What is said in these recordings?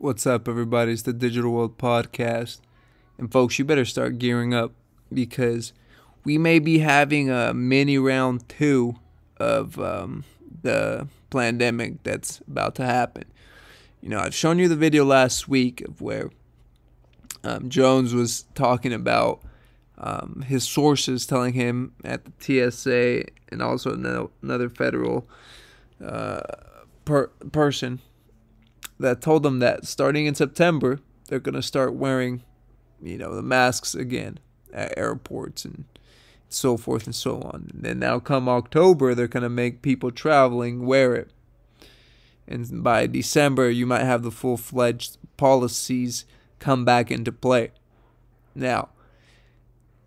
What's up, everybody? It's the Digital World Podcast. And folks, you better start gearing up because we may be having a mini round two of the pandemic that's about to happen. I've shown you the video last week of where Jones was talking about his sources telling him at the TSA and also another federal person that told them that starting in September, they're going to start wearing, the masks again at airports and so forth and so on. And then now come October, they're going to make people traveling wear it. And by December, you might have the full-fledged policies come back into play. Now,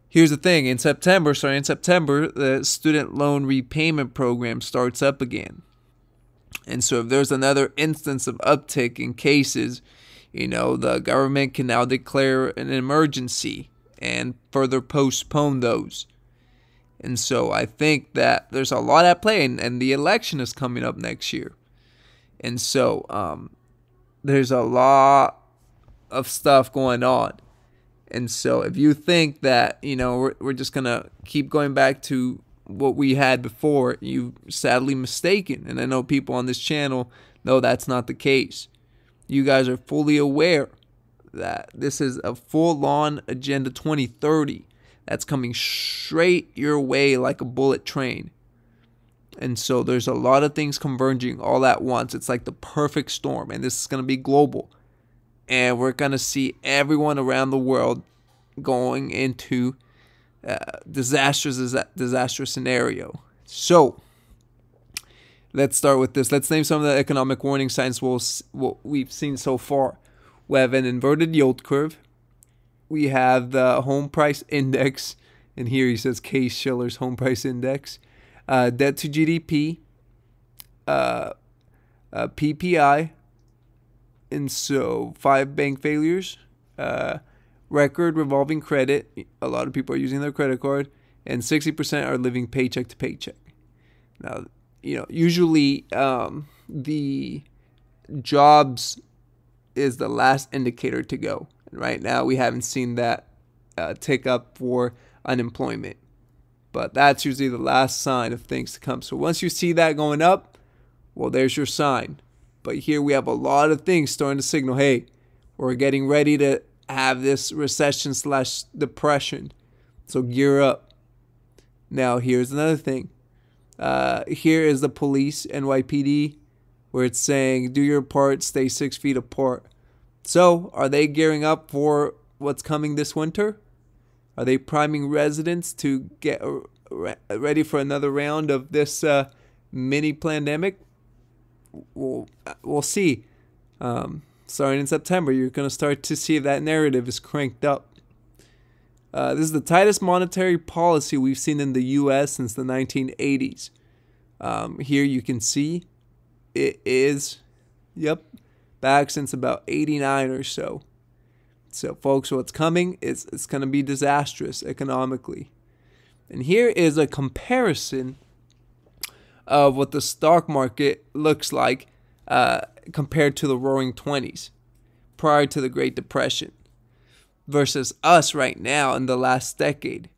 here's the thing. Starting in September, the student loan repayment program starts up again. And so if there's another instance of uptick in cases, the government can now declare an emergency and further postpone those. And so I think that there's a lot at play, and the election is coming up next year. And so there's a lot of stuff going on. And so if you think that, we're just going to keep going back to what we had before, you sadly mistaken. And I know people on this channel know that's not the case. You guys are fully aware that this is a full-on Agenda 2030 that's coming straight your way like a bullet train. And so there's a lot of things converging all at once. It's like the perfect storm, and this is going to be global. And we're going to see everyone around the world going into disastrous scenario. So let's start with this. Let's name some of the economic warning signs what we've seen so far. We have an inverted yield curve. We have the home price index, and here he says Case-Shiller's home price index. Debt to GDP, PPI, and so 5 bank failures, record revolving credit. A lot of people are using their credit card, and 60% are living paycheck to paycheck. Now, usually the jobs is the last indicator to go. And right now, we haven't seen that tick up for unemployment. But that's usually the last sign of things to come. So once you see that going up, well, there's your sign. But here we have a lot of things starting to signal, hey, we're getting ready to have this recession/depression. So gear up. Now, here's another thing. Here is the police, NYPD, where it's saying, do your part, stay 6 feet apart. So, are they gearing up for what's coming this winter? Are they priming residents to get ready for another round of this mini pandemic? We'll see. Starting in September, you're going to start to see if that narrative is cranked up. This is the tightest monetary policy we've seen in the U.S. since the 1980s. Here you can see it is, back since about 89 or so. So, folks, what's coming is it's going to be disastrous economically. And here is a comparison of what the stock market looks like compared to the Roaring 20s prior to the Great Depression versus us right now in the last decade.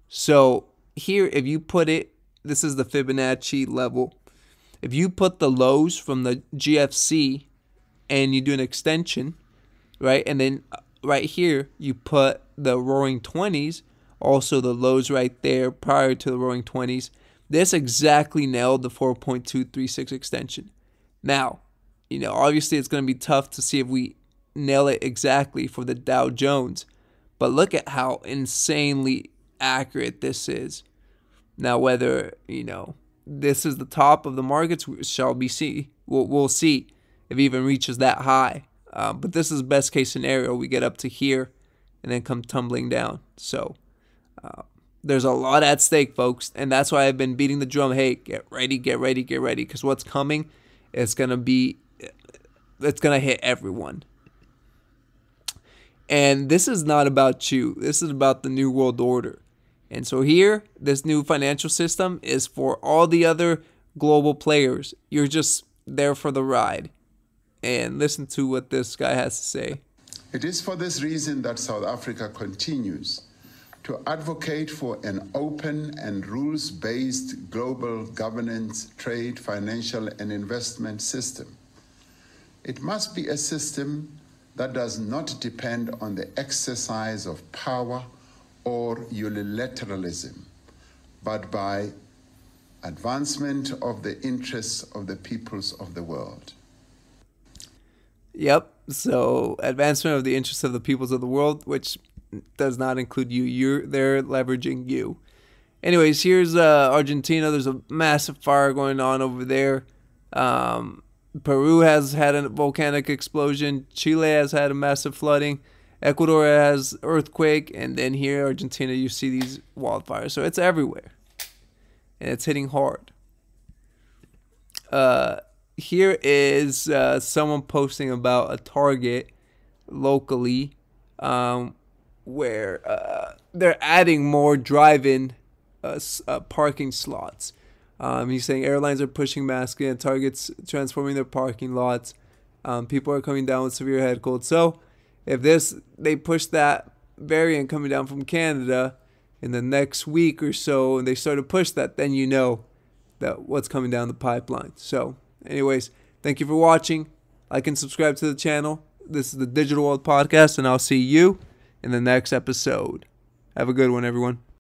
So here, if you put it, this is the Fibonacci level. If you put the lows from the GFC and you do an extension, right, and then right here you put the Roaring 20s, also the lows right there prior to the Roaring 20s, this exactly nailed the 4.236 extension. Now, obviously it's going to be tough to see if we nail it exactly for the Dow Jones, but look at how insanely accurate this is. Now, whether, this is the top of the markets, shall be see. We'll see if it even reaches that high. But this is best case scenario. We get up to here and then come tumbling down. So there's a lot at stake, folks. And that's why I've been beating the drum. Hey, get ready, get ready, get ready. Because what's coming is going to be, it's going to hit everyone. And this is not about you. This is about the New World Order. And so here, this new financial system is for all the other global players. You're just there for the ride. and listen to what this guy has to say. It is for this reason that South Africa continues to advocate for an open and rules-based global governance, trade, financial, and investment system. It must be a system that does not depend on the exercise of power or unilateralism, but by advancement of the interests of the peoples of the world. Yep. So advancement of the interests of the peoples of the world, which does not include you. They're leveraging you. Anyways, here's Argentina. There's a massive fire going on over there. Peru has had a volcanic explosion. Chile has had a massive flooding. Ecuador has earthquake, and then here Argentina, you see these wildfires. So it's everywhere, and it's hitting hard. Here is someone posting about a Target locally, where they're adding more drive-in parking slots. He's saying airlines are pushing masks in, Target's transforming their parking lots. People are coming down with severe head cold. So if they push that variant coming down from Canada in the next week or so, and they start to push that, then you know that what's coming down the pipeline. So anyways, thank you for watching. Like and subscribe to the channel. This is the Digital World Podcast, and I'll see you in the next episode. Have a good one, everyone.